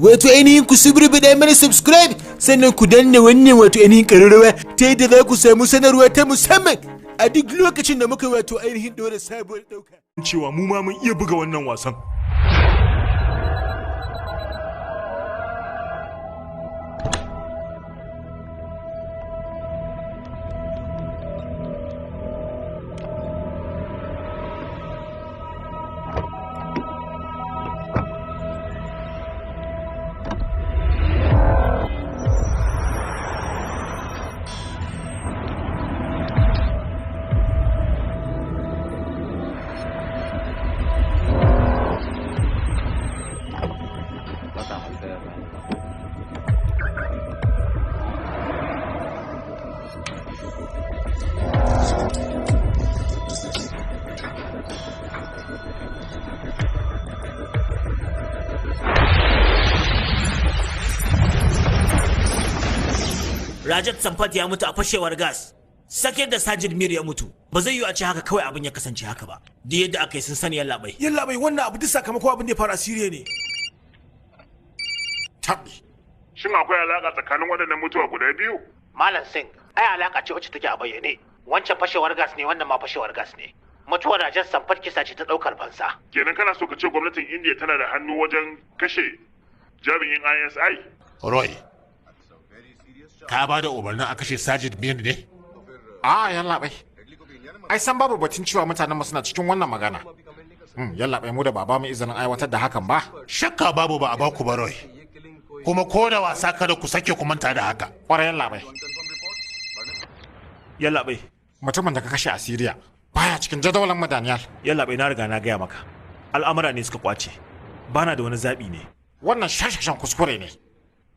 Wato ainihin ku subrubida mana subscribe sannan ku danna wannan wato ainihin ƙararrawa ta yadda za ku samu sanarwa ta musamman a duk lokacin da muka wato ainihin ɗora sabuwar ɗauka. Cewa mu ma mun iya buga wannan wasan. Rajat Sampat ya mutu a fashewar gas. Sakin da Sajid Mir ya mutu. Ba zai yi a ce haka kawai abin ya kasance haka ba. Duk yadda aka yi sun sani yallaɓai. Yallaɓai wannan abu duk sakamakon abin da ya faru a Shirye ne. Tabbi. Shin akwai alaƙa tsakanin waɗannan mutuwa guda biyu? Malam Singh, ai alaƙa ce wacce take a bayyane. Wancan fashewar gas ne, wannan ma fashewar gas ne. Mutuwar Rajat Sampat kisa ce ta ɗaukar fansa. Kenan kana so ka ce gwamnatin India tana da hannu wajen kashe jami'in ISI? Roy, ka ba da umarnin a kashe Sajid Mir ne? Yallaɓai. Ai san babu batun cewa mutanen mu suna cikin wannan magana. Yallaɓai mu da baba mu izinin aiwatar da hakan ba. Shakka babu ba a baku ba Roy. Kuma ko da wasa kada ku sake ku manta da haka. Ƙwarai yallaɓai. Yallaɓai. Mutumin da ka kashe a Siriya baya cikin jadawalin mu Daniel. Yallaɓai na riga na gaya maka. Al'amura ne suka kwace. Bana da wani zaɓi ne. Wannan shashashan kuskure ne.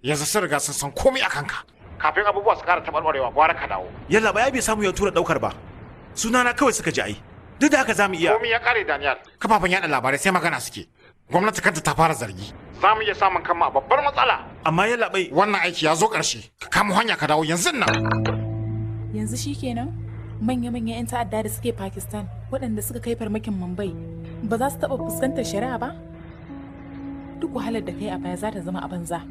Yanzu sun riga sun san komai a kanka. Kafin abubuwa su kara taɓarɓarewa gwara ka dawo. Yallaɓai ya bai samu ya tura ɗaukar ba. Sunana kawai suka ji ai. Duk da haka za mu iya. Komai ya kare Daniel. Kafafen yaɗa labarai sai magana suke. Gwamnati kanta ta fara zargi. Za mu iya samun kanmu a babbar matsala. Amma yallaɓai. Wannan aiki ya zo ƙarshe. Ka kama hanya ka dawo yanzu nan. Yanzu shi kenan manya-manyan 'yan ta'adda da suke Pakistan waɗanda suka kai farmakin Mumbai ba za su taɓa fuskantar shari'a ba? Duk wahalar da kai a baya za ta zama a banza.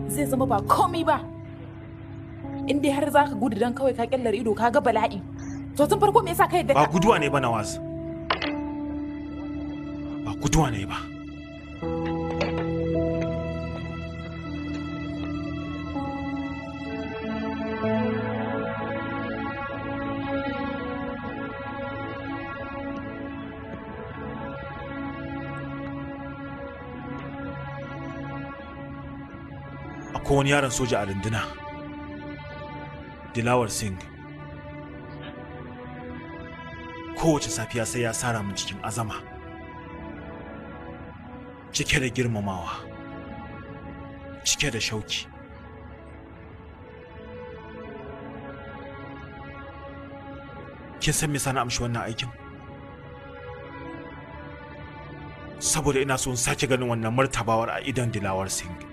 Zai zama ba komai ba. In dai har za ka gudu don kawai ka kyallar ido ka ga bala'i. To tun farko me yasa ka yadda? Ba guduwa ne ba Nawaz. Ba guduwa ne ba. Akwai wani yaron soja a runduna. Dilawar Singh. Kowace safiya sai ya sara min cikin azama. Cike da girmamawa. Cike da shauki. Kin san me sana amshi wannan aikin? Saboda ina so in sake ganin wannan martabawar a idon Dilawar Singh.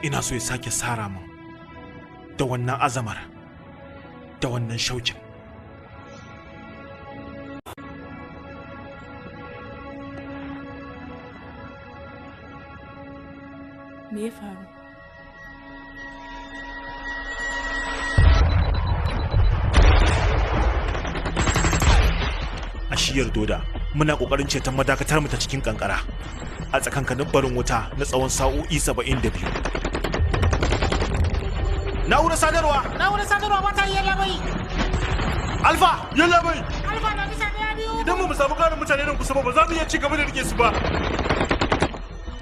Ina so ya sake sara min da wannan azamar, da wannan shaukin. Me ya faru? A shiyar Doda, muna ƙoƙarin ceton madakatar mu ta cikin kankara a tsakankanin barin wuta na tsawon sa'o'i 72. Na'urar sadarwa ba ta yi yallaɓai. Alfa, yallaɓai. Alfa na bisa ɗaya biyu. Idan mu samu ƙarin mutane nan kusa ba za mu iya ci gaba da rike su ba.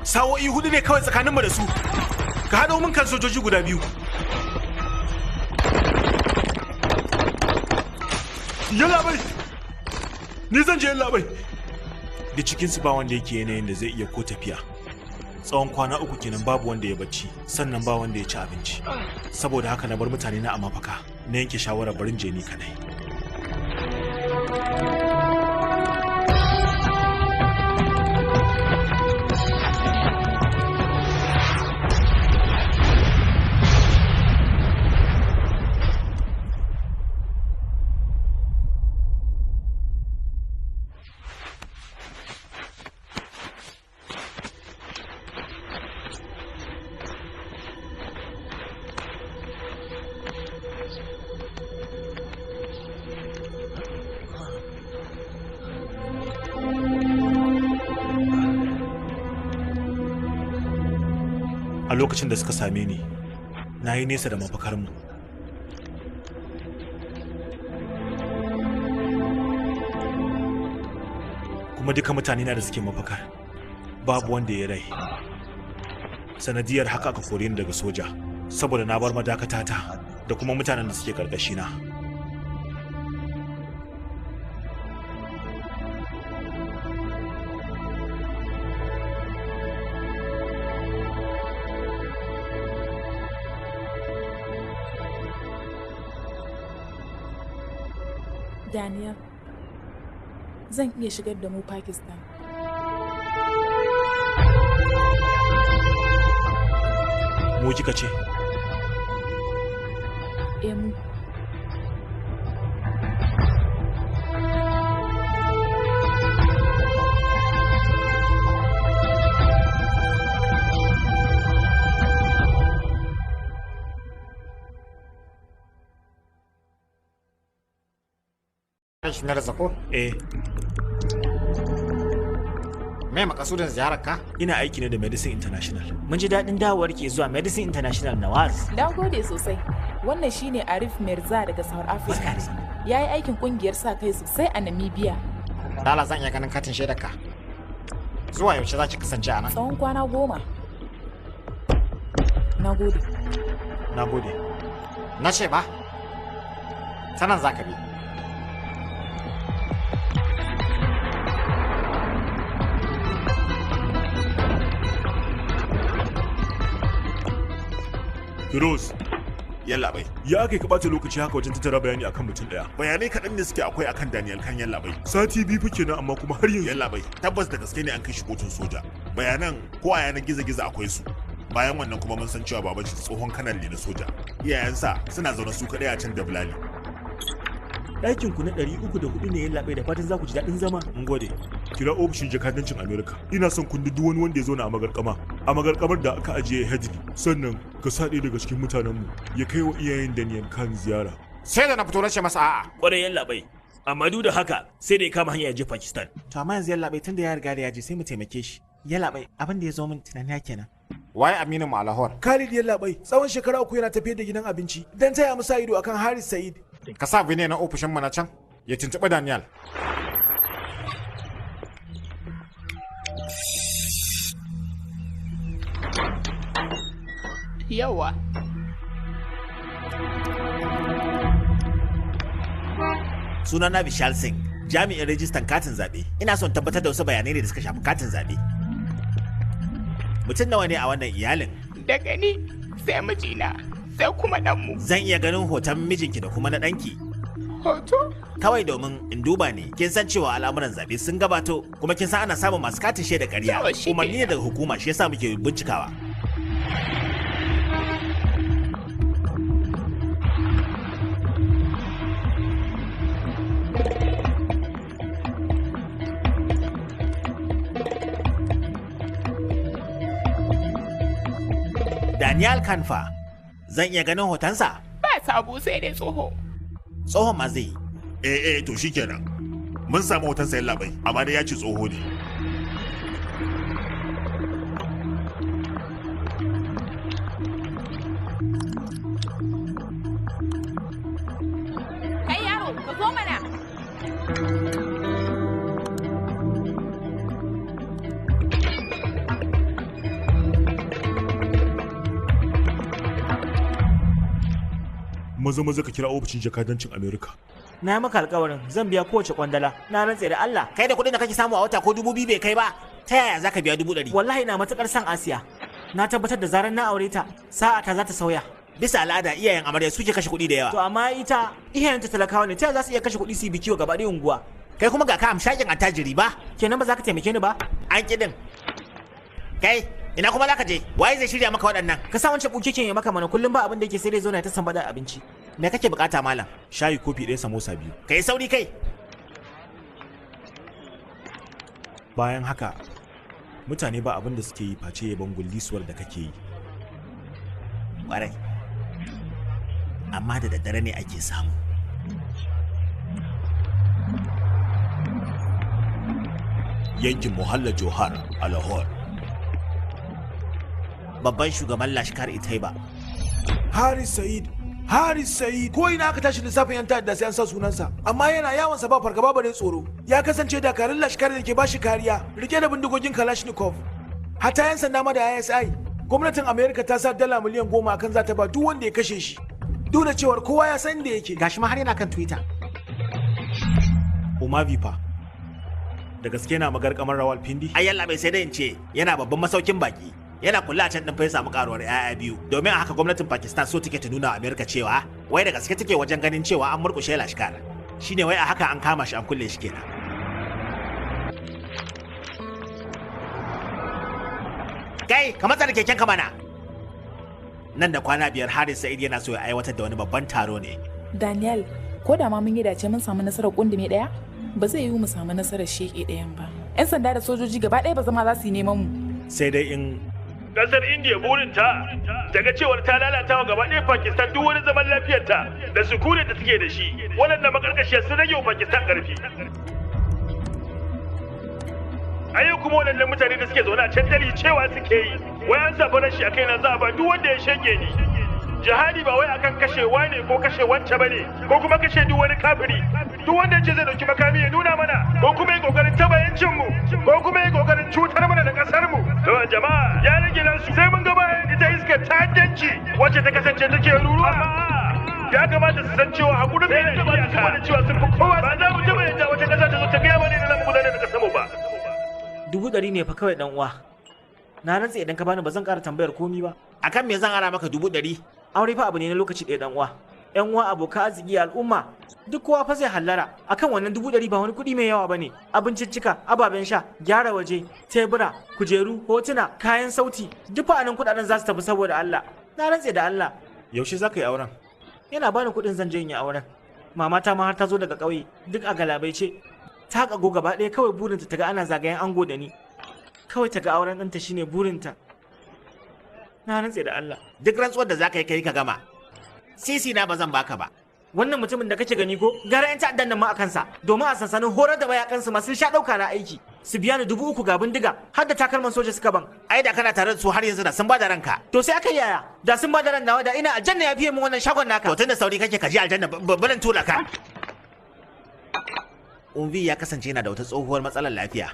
Sa'o'i 4 ne kawai tsakaninmu da su. Ka haɗo min kan sojoji guda biyu. Yallaɓai. Ni zan je yallaɓai. Da cikinsu ba wanda yake yanayin da zai iya ko tafiya. Tsawon kwana 3 kenan babu wanda ya bacci, sannan ba wanda ya ci abinci. Saboda haka na bar mutane na a mafaka, na yanke shawarar barin je ni kadai. a lokacin da suka same ni na yi nesa da mafakarmu. Kuma duka mutane na da suke mafakar babu wanda ya rai. Sanadiyar haka aka kore ni daga soja saboda na bar madakatata da kuma mutanen da suke karkashina. Daniel, zan iya shigar da mu Pakistan. Mu kika ce? Mu. Shi na rasa ko? Me makasudin ziyarar ka? Ina aiki ne da Medicine International. Mun ji daɗin dawowar ke zuwa Medicine International Nawaz. Na gode sosai. Wannan shine Arif Mirza daga South Africa. Ya yi aikin kungiyar sa kai sosai a Namibia. Dala zan iya ganin katin shaidar ka. Zuwa yaushe za ki kasance a nan? Tsawon kwana 10. Na gode. Na gode. Na ce ba? Sanan za ka bi. Firoz, Yallaɓai. ya kai ka ɓata lokaci haka wajen tattara bayani akan mutum ɗaya. Bayanai kaɗan ne suke akwai akan Daniel kan yallaɓai. Sati biyu fa kenan amma kuma har yanzu. Yallaɓai, tabbas da gaske ne an kai shi kotun soja. Bayanan ko a yanar gizo-gizo akwai su. Bayan wannan kuma mun san cewa baban shi tsohon kanal ne na soja. Iyayensa suna zaune su kaɗai a can da Bulali. Ɗakin ku na 304 ne ya laɓe da fatan za ku ji daɗin zama. Mun gode. Kira ofishin jakadancin Amerika. Ina son kun duk wani wanda ya zauna a magarkama. A magarkamar da aka ajiye Hedley. Sannan ka sa ɗaya daga cikin mutanenmu ya kai wa iyayen Daniel Khan ziyara. Sai da na fito na ce masa a'a. Ƙwarai yan laɓai. Amma duk da haka sai da ya kama hanya ya je Pakistan. To amma yanzu yallaɓai tun da ya riga da ya je sai mu taimake shi. Yallaɓai abin da ya zo min tunani kenan. Waye Aminu mu a Lahore? Khalid Yallaɓai tsawon shekara 3 yana tafiyar da gidan abinci dan taya musa ido akan Haris Said. Ka sa bine na ofishin mu na can ya tuntuɓi Daniel. Yawa. Sunana Vishal Singh, jami'in rajistan katin zaɓe. Ina son tabbatar da wasu bayanai ne da suka shafi katin zaɓe. Mutum nawa ne a wannan iyalin? Daga ni sai mijina sai kuma ɗanmu. Zan iya ganin hoton mijinki da kuma na ɗanki. Hoto? Kawai domin in duba ne, kin san cewa al'amuran zaɓe sun gabato kuma kin san ana samun masu katin shaida ƙarya. Umarni ne daga hukuma shi yasa muke bincikawa. Daniel Kanfa, zan iya ganin hotonsa? Ba sabo sai dai tsoho. Tsohon ma zai yi. To shikenan. Mun samu hotonsa yallaɓai, amma dai ya ce tsoho ne. Kai yaro, ka zo mana. Maza ka kira ofishin jakadancin Amerika. Na maka alƙawarin zan biya kowace kwandala. Na rantse da Allah. Kai da kuɗin da kake samu a wata ko 2,000 bai kai ba, ta yaya zaka biya 100,000? Wallahi na matukar son Asiya. Na tabbatar da zarar na aure ta, sa'a ta za ta sauya. Bisa al'ada iyayen amarya suke kashe kuɗi da yawa. To amma ita iyayenta talakawa ne, ta za su iya kashe kuɗi su bi kiwo gaba ɗaya unguwa. Kai kuma ga ka amshakin attajiri ba? Kenan ba za ka taimake ni ba? An kiɗin. Kai, ina kuma za ka je? Waye zai shirya maka waɗannan? Ka sa wancan bukikin ya maka mana kullum ba abin da yake sai dai zo na ta sambada abinci. Me kake bukata malam? Shayi kofi ɗaya samosa 2. Kai sauri kai. Bayan haka, mutane ba abin da suke yi face yaban gullisuwar da kake yi. Ƙwarai. Amma da daddare ne ake samu. Yankin Muhalla Johar a Lahore. babban shugaban lashkar Itaiba. Haris Said ko ina aka tashi lissafin yan ta'adda sai an sa sunansa, amma yana yawon sa ba fargaba bare tsoro. Ya kasance dakarun lashkar da ke bashi kariya, rike da bindigogin Kalashnikov. Hata yan sanda ma da ISI. Gwamnatin America ta sa dala miliyan 10 akan Zata ba duk wanda ya kashe shi. Duk da cewar kowa ya san da yake. Gashi ma har yana kan Twitter. Umavi fa da gaske na magarkamar Rawalpindi? Ai yalla bai sai da in ce yana babban masaukin baki. Yana kula a can din fa ya samu karuwar yaya biyu. Domin a haka gwamnatin Pakistan so take ta nuna wa America cewa wai da gaske take wajen ganin cewa an murkushe lashkar. Shine wai a haka an kama shi an kulle shi kenan. Kai, ka matsa da keken ka mana. Nan da kwana 5 Haris Said yana so ya aiwatar da wani babban taro ne. Daniel, ko da ma mun yi dace mun samu nasarar kundume daya, ba zai yiwu mu samu nasarar sheke dayan ba. 'Yan sanda da sojoji gaba ɗaya ba zama za su yi neman mu. Sai dai in Kasar India burinta daga cewar ta lalata wa gaba ɗaya Pakistan duk wani zaman lafiyarta da sukunin da take da shi. Waɗannan makarkashiyar sun rage wa Pakistan ƙarfi. Ayyukan kuma waɗannan mutane da suke zaune a can dare cewa suke yi, wai an sa farashi a kaina za a ba duk wanda ya shege ni. Jihadi ba wai akan kashewa ne ko kashe wance bane ko kuma kashe duk wani kafiri. Duk wanda yace zai dauki makami ya nuna mana ko kuma ya kokarin taba yancin mu ko kuma ya kokarin cutar mana da kasar mu. To jama'a ya rage nan su sai mun ga bayan ita iskar ta'addanci wacce ta kasance take ruruwa. Ya kamata su san cewa hakuri bai da iyaka da cewa sun fi kowa. Ba za mu taba yadda wata kasa ta zo ta gaya mana da mu gudanar da kasar mu ba. 100 ne fa kawai dan uwa. Na rantsa idan ka bani ba zan ƙara tambayar komi ba. Akan me zan ara maka 100? Aure fa abu ne na lokaci ɗaya dan uwa. Yan uwa abokan arziki al'umma duk kowa fa zai hallara akan wannan 100 ba wani kuɗi mai yawa bane. Abinciccika, ababen sha, gyara waje, tebura, kujeru, hotuna, kayan sauti, duk fa anan kuɗaɗen za su tafi saboda Allah. Na rantse da Allah. Yaushe za ka yi auren? Yana bani kuɗin zan je in yi auren. Mamata ma har ta zo daga ƙauye duk a galabaice. Ta kago gaba ɗaya kawai burinta ta ga ana zagayen ango da ni. Kawai ta ga auren ɗanta shine burinta. Na rantse da Allah. Duk rantsuwar da zaka yi kai ka gama. Sisi na ba zan baka ba. Wannan mutumin da kake gani ko gara yan ta'addan nan ma a kansa domin a sansanin horar da mayakansu ma sun sha ɗauka na aiki. Su biya ni 3,000 ga bindiga har da takalman soja suka ban. Ai da kana tare da su har yanzu da sun bada ranka. To sai aka yaya? Da sun bada ran nawa da ina aljanna ya fiye min wannan shagon naka. To tunda sauri kake ka je aljanna barin tura ka. Umvi ya kasance yana da wata tsohuwar matsalar lafiya.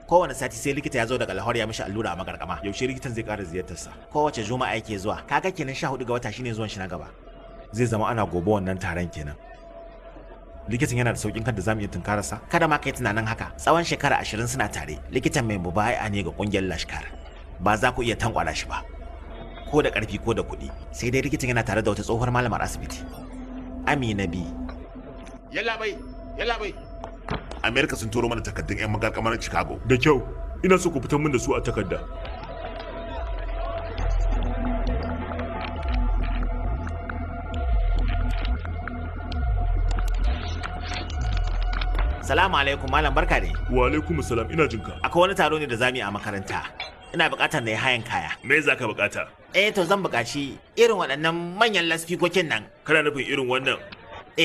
Kowane sati sai likita ya zo daga Lahore ya mishi allura a magarkama. Yaushe likitan zai ƙara ziyartarsa? Kowace juma'a yake zuwa. Kaga kenan 14 ga wata shine zuwan shi na gaba. Zai zama ana gobe wannan taron kenan. Likitan yana da saukin kan da zamu iya tunkararsa? Kada ma kai tunanin haka. Tsawon shekara 20 suna tare. Likitan mai mubai'a ne ga kungiyar Lashkar. Ba za ku iya tankwara shi ba. Ko da ƙarfi ko da kuɗi. Sai dai likitan yana tare da wata tsohuwar malamar asibiti. Amina B. Yalla bai. America sun turo mana takardun 'yan magarkamar Chicago. Da kyau, ina so ku fitar min da su a takarda. Salamu alaikum malam barka ne. Wa alaikum salam ina jinka. Akwai wani taro ne da zamu yi a makaranta. Ina buƙatar na yi hayan kaya. Me za ka buƙata? To zan buƙaci irin waɗannan manyan lasfikokin nan. Kana nufin irin wannan?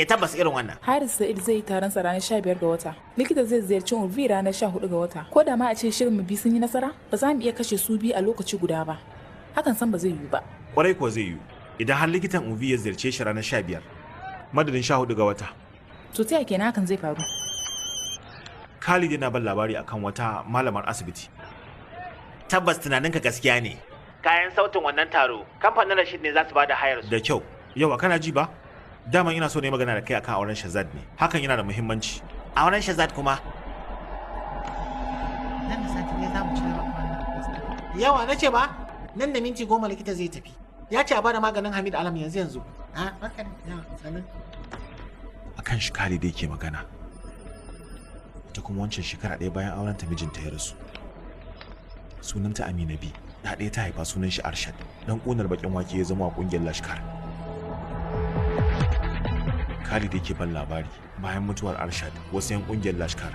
Tabbas irin wannan. Haris Sa'id zai yi taron sa ranar 15 ga wata. Likita zai ziyarci Urvi ranar 14 ga wata. Ko da ma a ce shirin mu bi sun yi nasara, ba za mu iya kashe su biyu a lokaci guda ba. Hakan san ba zai yiwu ba. Kwarai kuwa zai yiwu. Idan har likitan Urvi ya ziyarce shi ranar 15, madadin 14 ga wata. To ta kenan hakan zai faru? Khalid yana ban labari akan wata malamar asibiti. Tabbas tunaninka gaskiya ne. Kayan sautin wannan taro, kamfanin Rashid ne za su bada hayar su. Da kyau. Yawa kana ji ba? Dama ina so ne magana da kai akan auren Shazad ne. Hakan yana da muhimmanci. Auren Shazad kuma? Nan da sati ne za mu ci yawa na ce ba? Nan da minti 10 likita zai tafi. Ya ce a bada maganin Hamid Alam yanzu. Haka ne. Yawa sanin. Akan shi Khalid yake magana. Ita kuma wancan shekara ɗaya bayan auren ta mijinta ya rasu. Sunanta Amina B. Da ɗaya ta haifa sunan shi Arshad. Dan ƙunar bakin wake ya zama a ƙungiyar Lashkar. Khalid yake ban labari bayan mutuwar Arshad wasu 'yan ƙungiyar Lashkar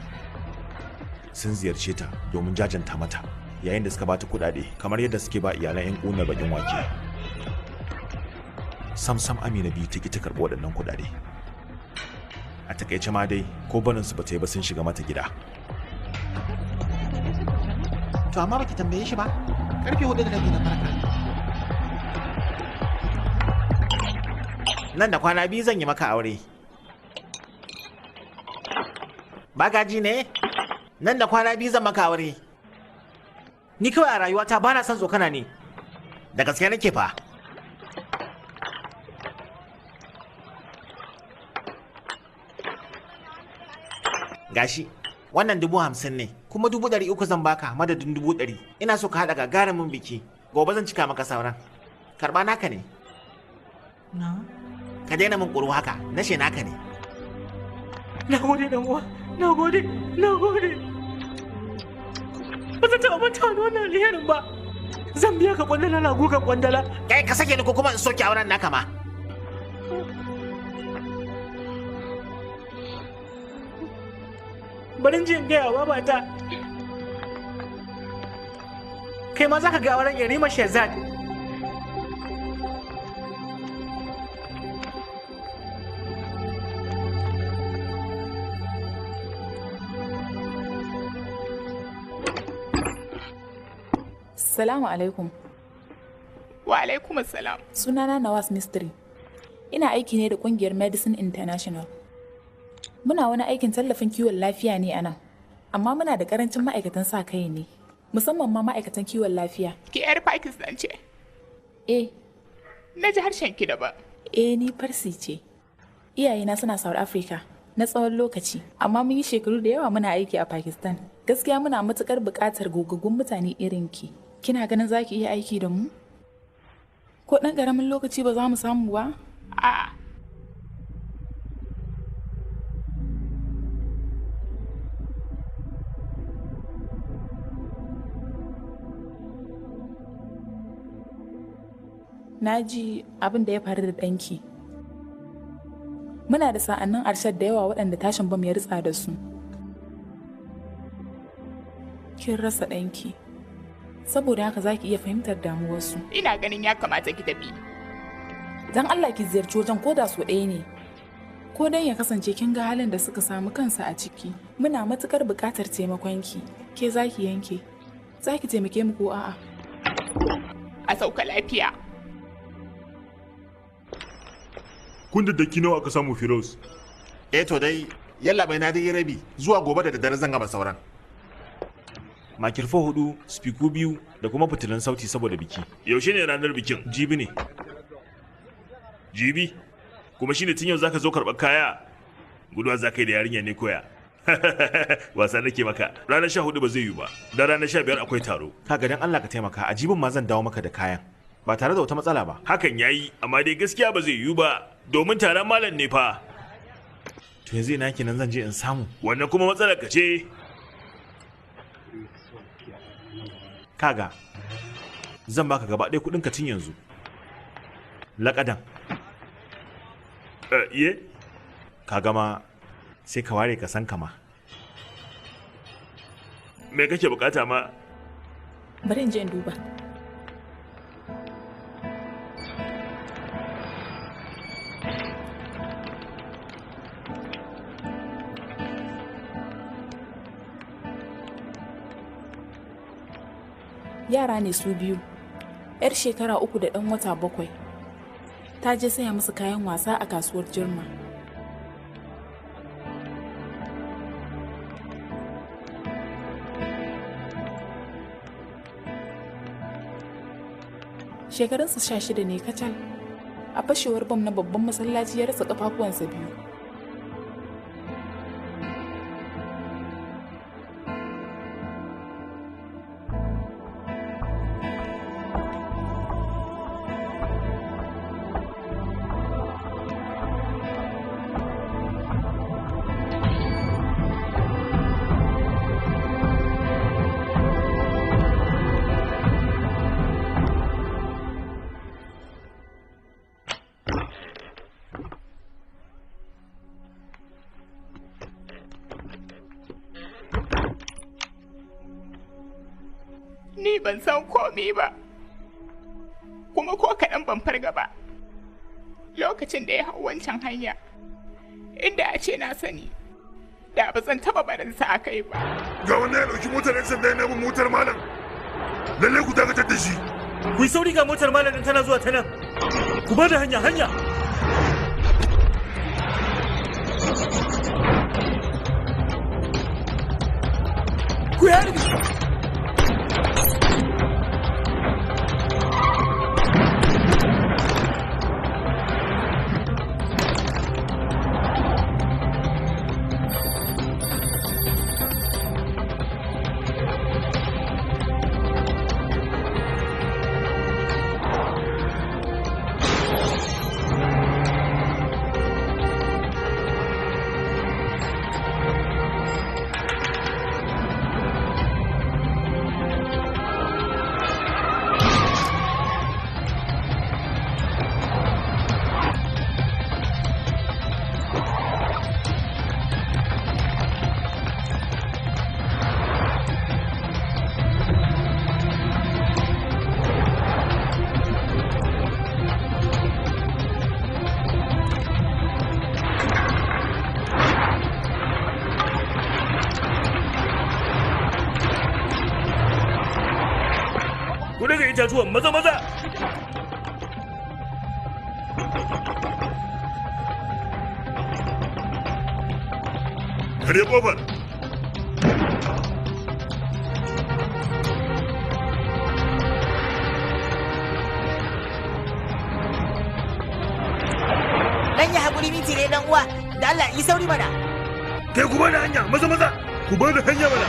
sun ziyarce ta domin jajanta mata yayin da suka bata kuɗaɗe kamar yadda suke ba iyalan 'yan ƙunar bakin wake. Sam Amina B ta ki ta karɓi waɗannan kuɗaɗe. A takaice ma dai ko barinsu ba ta yi ba sun shiga mata gida. To amma baki tambaye shi ba? Karfe 4 da rabi na farka. Nan da kwana 2 zan yi maka aure. Bagaji ne? Nan da kwana 2 zan maka aure. Ni kawai a rayuwata ba na son tsokana ne. Da gaske nake fa. Gashi, wannan 50,000 ne, kuma 300 zan baka madadin 100. Ina so ka haɗa gagarumin biki. Gobe zan cika maka sauran. Karɓa naka ne. Na? Ka daina min ƙuru haka, nashe naka ne. Na gode dan uwa, na gode. Ba zan taɓa manta da wannan alherin ba. Zan biya ka kwandala na gugan kwandala. Kai ka sake ni ko kuma in soke auren naka ma. Barin jin gaya wa bata. Kai ma za ka ga auren Yarima Shehzad. Salamu alaikum. Wa alaikum assalam. Sunana Nawas Mystery. Ina aiki ne da kungiyar Medicine International. Muna wani aikin tallafin kiwon lafiya ne a nan, amma muna da karancin ma'aikatan sa kai ne, musamman ma ma'aikatan kiwon lafiya. Ki 'yar Pakistan ce? Eh. Na ji harshen ki daban. Ni Farsi ce. Iyayena suna South Africa na tsawon lokaci, amma mun yi shekaru da yawa muna aiki a Pakistan. Gaskiya muna matukar buƙatar gogaggun mutane irin ki. Kina ganin za ki iya aiki da mu? Ko ɗan ƙaramin lokaci ba za mu samu ba? A'a. Na ji abin da ya faru da ɗanki. Muna da sa'annin arshad da yawa waɗanda tashin bam ya ritsa da su. Kin rasa ɗanki. Saboda haka za ki iya fahimtar damuwarsu. Ina ganin ya kamata ki tafi. Don Allah ki ziyarci wajen koda so ɗaya ne. Ko dan ya kasance kin ga halin da suka samu kansa a ciki. Muna matukar buƙatar taimakonki. Ke za ki yanke. Za ki taimake mu ko a'a? A sauka lafiya. Kun da daki nawa aka samu Firoz? To dai, yalla bai na dai rabi zuwa gobe da daddare zan gaba sauran. Makirfo 4, spiku 2 da kuma fitilan sauti saboda biki. Yaushe ne ranar bikin? Jibi ne. Jibi? Kuma shine tun yau zaka zo karɓar kaya? Guduwa za ka yi da yarinya ne koya? Wasa nake maka. Ranar 14 ba zai yi ba. Da ranar 15 akwai taro. Kaga dan Allah ka taimaka, a jibin ma zan dawo maka da kayan. Ba tare da wata matsala ba. Hakan yayi, amma dai gaskiya ba zai yiwu ba, domin taron malam ne fa. To yanzu ina kenan zan je in samu. Wannan kuma matsalar ka ce. Kaga, zan baka gaba ɗaya kuɗin ka tun yanzu. Laƙadan. Iye? Kaga ma sai ka ware ka san kama. Me kake bukata ma? Bari in je in duba. Yara ne su biyu, 'yar shekara 3 da ɗan wata 7. Ta je saya musu kayan wasa a kasuwar Jirma. Shekarunsu 16 ne kacal. A fashewar bam na babban masallaci ya rasa ƙafafuwansa biyu. Ni ban san komai ba, kuma ko kaɗan ban farga ba lokacin da ya hau wancan hanya. Inda a ce na sani, da ba zan taɓa barinsa a kai ba. Ga wannan ya ɗauki motar 'yan sanda yana bin motar malam. Lallai ku dakatar da shi. Ku yi sauri ga motar malam tana zuwa ta nan. Ku ba da hanya. Ku yi harbi! Itatuwan maza! Kare kofar! Dan ya haƙuri minti ne dan uwa, da Allah yi sauri mana. Kai ku bada hanya, maza! Ku bada hanya mana!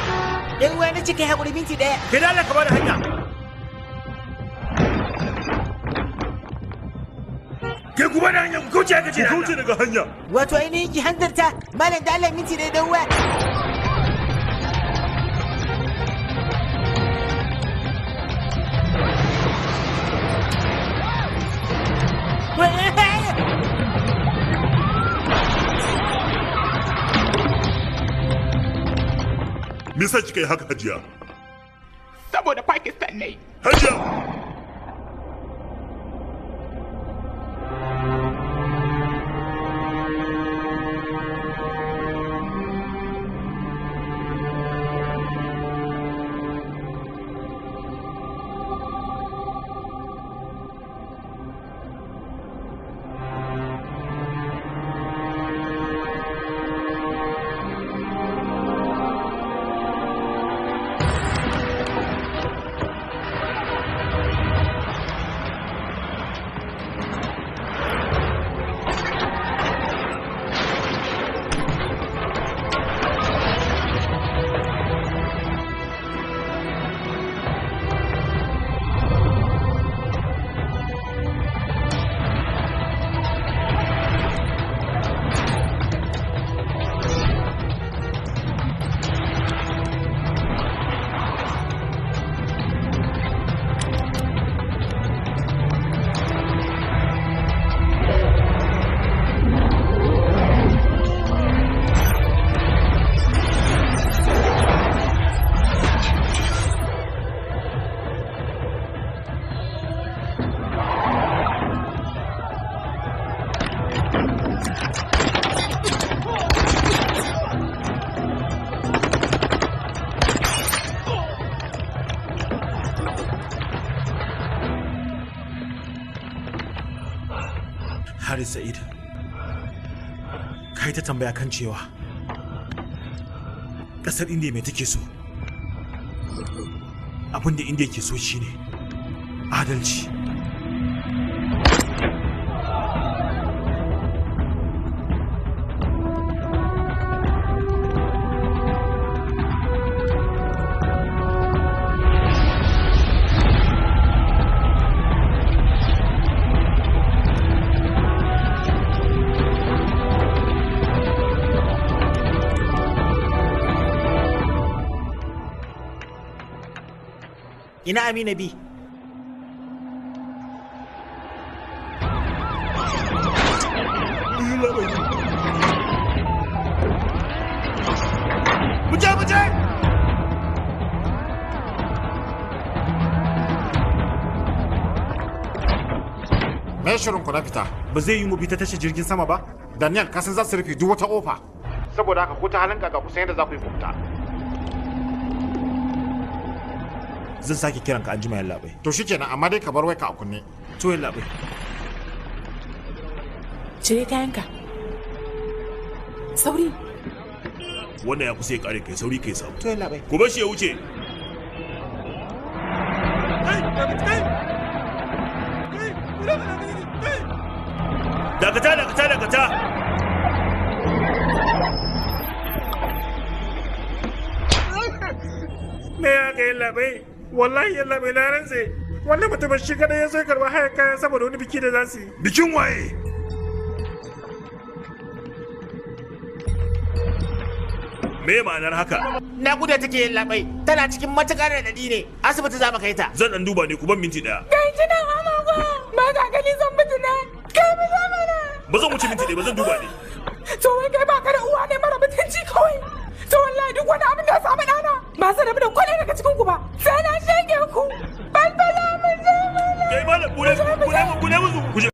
Dan uwa na cika haƙuri minti ɗaya. Kai da Allah ka bada hanya! Kai ku bada hanya, ku kauce aka ce da Allah! Ku kauce daga hanya! Wato ainihin ki hanzarta, malam da Allah minti ne dan uwa. Me yasa kika yi haka Hajiya? Saboda Pakistan ne. Hajiya! Haris Sa'id, kai ta tambaya kan cewa ƙasar Indiya mai take so. Abin da Indiya ke so shine adalci. Ina Amina bi? Muje! Me shirin ku na fita? Ba zai yi mu bi ta tashar jirgin sama ba? Daniel, kasan za su rufe duk wata ofa. Saboda haka ko ta halin kaga kusan yadda za ku yi ku fita. Zan sake kiran ka anjima yalla bai. To shikenan, amma dai ka bar wayarka a kunne. To yalla bai. Cire kayanka. Sauri. Wannan ya kusa ya kare kai sauri kai samu. To yalla bai. Ku bar shi ya wuce. Dakata. Me ya ga yalla bai? Wallahi yalla bai na rantse. Wannan mutumin shi kada ya zo karba haya kaya saboda wani biki da za su yi. Bikin waye? Me ma'anar haka? Naƙuda take yin labai, tana cikin matuƙar raɗaɗi ne. Asibiti za mu kai ta. Zan ɗan duba ne ku ban minti ɗaya. Kai kina amago. Ba ka gani zan mutu ne. Kai mu zama na. Ba zan wuce minti ɗaya ba zan duba ne. To wai kai ba ka da uwa ne mara mutunci kawai. To wallahi duk wani abin da ya samu ɗana ba su rabu da kwale daga cikin ku ba. Sai na shege ku. Balbala mu zama na. Kai malam, ku ne musu.